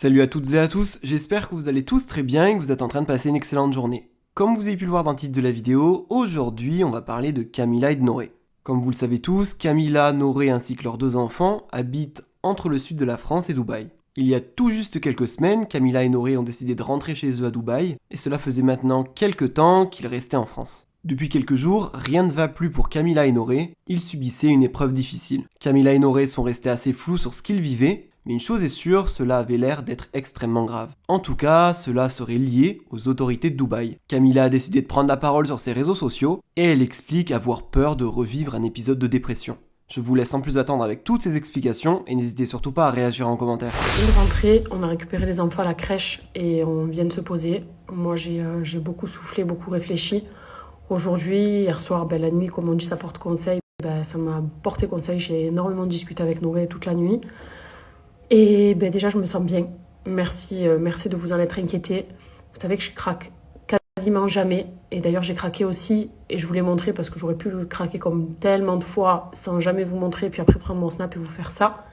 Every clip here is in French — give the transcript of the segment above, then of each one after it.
Salut à toutes et à tous, j'espère que vous allez tous très bien et que vous êtes en train de passer une excellente journée. Comme vous avez pu le voir dans le titre de la vidéo, aujourd'hui on va parler de Camilla et de Noré. Comme vous le savez tous, Camilla, Noré ainsi que leurs deux enfants habitent entre le sud de la France et Dubaï. Il y a tout juste quelques semaines, Camilla et Noré ont décidé de rentrer chez eux à Dubaï, et cela faisait maintenant quelques temps qu'ils restaient en France. Depuis quelques jours, rien ne va plus pour Camilla et Noré, ils subissaient une épreuve difficile. Camilla et Noré sont restés assez flous sur ce qu'ils vivaient, mais une chose est sûre, cela avait l'air d'être extrêmement grave. En tout cas, cela serait lié aux autorités de Dubaï. Camilla a décidé de prendre la parole sur ses réseaux sociaux, et elle explique avoir peur de revivre un épisode de dépression. Je vous laisse sans plus attendre avec toutes ces explications, et n'hésitez surtout pas à réagir en commentaire. On est rentré, on a récupéré les enfants à la crèche, et on vient de se poser. Moi j'ai beaucoup soufflé, beaucoup réfléchi. Aujourd'hui, hier soir, la nuit, comme on dit, ça porte conseil. Ça m'a porté conseil, j'ai énormément discuté avec Noré toute la nuit. Et déjà, je me sens bien. Merci de vous en être inquiété. Vous savez que je craque quasiment jamais. Et d'ailleurs, j'ai craqué aussi. Et je vous l'ai montré parce que j'aurais pu le craquer comme tellement de fois sans jamais vous montrer. Puis après, prendre mon snap et vous faire ça.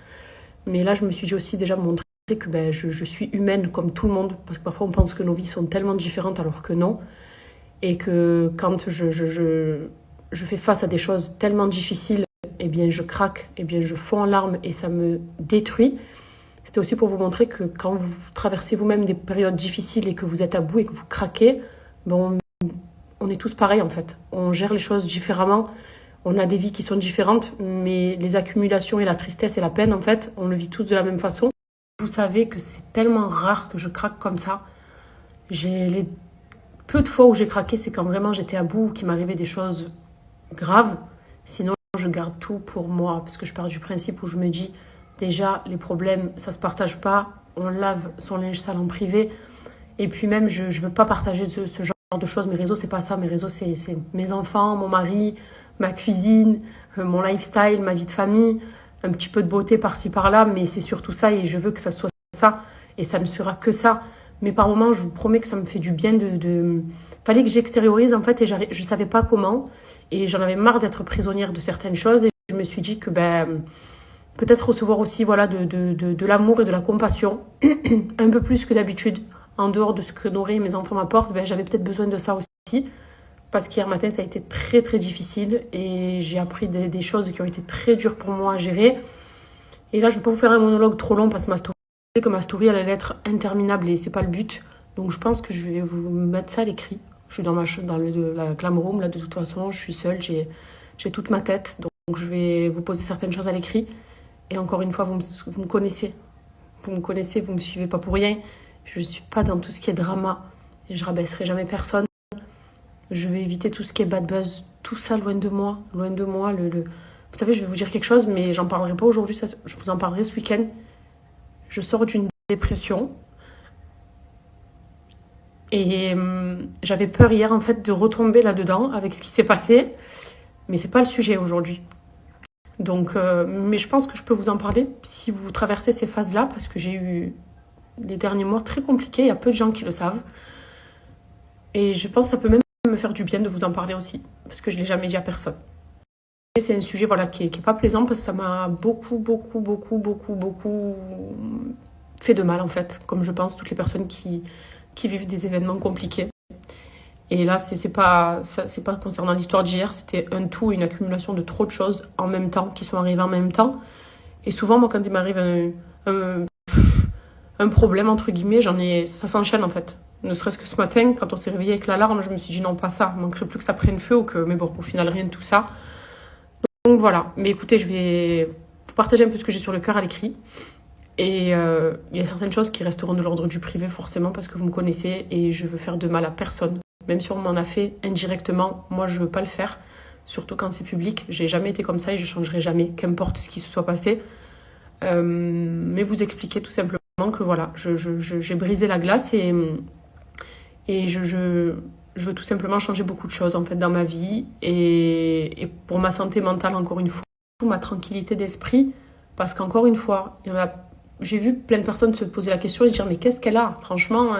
Mais là, je me suis dit aussi déjà montrer que je suis humaine comme tout le monde. Parce que parfois, on pense que nos vies sont tellement différentes alors que non. Et que quand je fais face à des choses tellement difficiles, je craque, je fonds en larmes et ça me détruit. C'était aussi pour vous montrer que quand vous traversez vous-même des périodes difficiles et que vous êtes à bout et que vous craquez, on est tous pareils en fait. On gère les choses différemment, on a des vies qui sont différentes, mais les accumulations et la tristesse et la peine, en fait, on le vit tous de la même façon. Vous savez que c'est tellement rare que je craque comme ça. Les peu de fois où j'ai craqué, c'est quand vraiment j'étais à bout ou qu'il m'arrivait des choses graves. Sinon, je garde tout pour moi parce que je pars du principe où je me dis... Déjà, les problèmes, ça se partage pas. On lave son linge sale en privé. Et puis même, je veux pas partager ce genre de choses. Mes réseaux, c'est pas ça. Mes réseaux, c'est mes enfants, mon mari, ma cuisine, mon lifestyle, ma vie de famille, un petit peu de beauté par-ci, par-là. Mais c'est surtout ça et je veux que ça soit ça. Et ça ne sera que ça. Mais par moments, je vous promets que ça me fait du bien Fallait que j'extériorise, en fait, et je savais pas comment. Et j'en avais marre d'être prisonnière de certaines choses. Et je me suis dit que, peut-être recevoir aussi de l'amour et de la compassion, un peu plus que d'habitude, en dehors de ce que Noré et mes enfants m'apportent, j'avais peut-être besoin de ça aussi, parce qu'hier matin, ça a été très très difficile, et j'ai appris des choses qui ont été très dures pour moi à gérer. Et là, je ne vais pas vous faire un monologue trop long, parce que ma story, elle allait être interminable, et c'est pas le but. Donc je pense que je vais vous mettre ça à l'écrit. Je suis dans la glam room, là, de toute façon, je suis seule, j'ai toute ma tête, donc je vais vous poser certaines choses à l'écrit. Et encore une fois, vous me connaissez. Vous me connaissez, vous me suivez pas pour rien. Je ne suis pas dans tout ce qui est drama. Et je rabaisserai jamais personne. Je vais éviter tout ce qui est bad buzz. Tout ça loin de moi. Loin de moi. Vous savez, je vais vous dire quelque chose, mais j'en parlerai pas aujourd'hui. Je vous en parlerai ce week-end. Je sors d'une dépression. Et j'avais peur hier, en fait, de retomber là-dedans avec ce qui s'est passé. Mais c'est pas le sujet aujourd'hui. Donc, mais je pense que je peux vous en parler si vous traversez ces phases-là, parce que j'ai eu les derniers mois très compliqués, il y a peu de gens qui le savent. Et je pense que ça peut même me faire du bien de vous en parler aussi, parce que je ne l'ai jamais dit à personne. Et c'est un sujet qui est pas plaisant, parce que ça m'a beaucoup fait de mal en fait, comme je pense toutes les personnes qui vivent des événements compliqués. Et là, c'est pas concernant l'histoire d'hier, c'était un tout, une accumulation de trop de choses en même temps, qui sont arrivées en même temps. Et souvent, moi, quand il m'arrive un problème, entre guillemets, ça s'enchaîne en fait. Ne serait-ce que ce matin, quand on s'est réveillé avec l'alarme, je me suis dit non, pas ça, il manquerait plus que ça prenne feu, mais bon, au final, rien de tout ça. Donc voilà, mais écoutez, je vais vous partager un peu ce que j'ai sur le cœur à l'écrit. Et il y a certaines choses qui resteront de l'ordre du privé, forcément, parce que vous me connaissez et je veux faire de mal à personne. Même si on m'en a fait indirectement, moi je veux pas le faire, surtout quand c'est public. J'ai jamais été comme ça et je changerai jamais, qu'importe ce qui se soit passé. Mais vous expliquer tout simplement que voilà, j'ai brisé la glace et je veux tout simplement changer beaucoup de choses en fait dans ma vie et pour ma santé mentale encore une fois, pour ma tranquillité d'esprit, parce qu'encore une fois, j'ai vu plein de personnes se poser la question et se dire mais qu'est-ce qu'elle a? Franchement,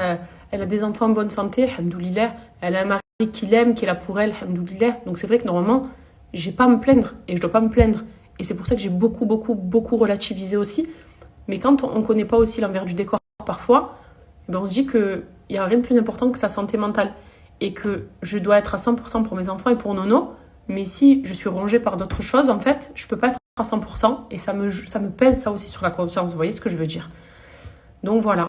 elle a des enfants en bonne santé, alhamdoulilah. Elle a un mari qui l'aime, qui est là pour elle, alhamdoulilah. Donc c'est vrai que normalement, j'ai pas à me plaindre et je dois pas me plaindre. Et c'est pour ça que j'ai beaucoup relativisé aussi. Mais quand on connaît pas aussi l'envers du décor parfois, eh ben on se dit qu'il n'y a rien de plus important que sa santé mentale et que je dois être à 100% pour mes enfants et pour Nono. Mais si je suis rongée par d'autres choses, en fait, je peux pas être à 100% et ça me pèse ça aussi sur la conscience. Vous voyez ce que je veux dire? Donc voilà.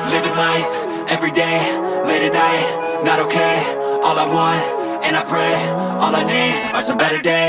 Living life, every day, late at night, not okay. All I want, and I pray, all I need are some better days.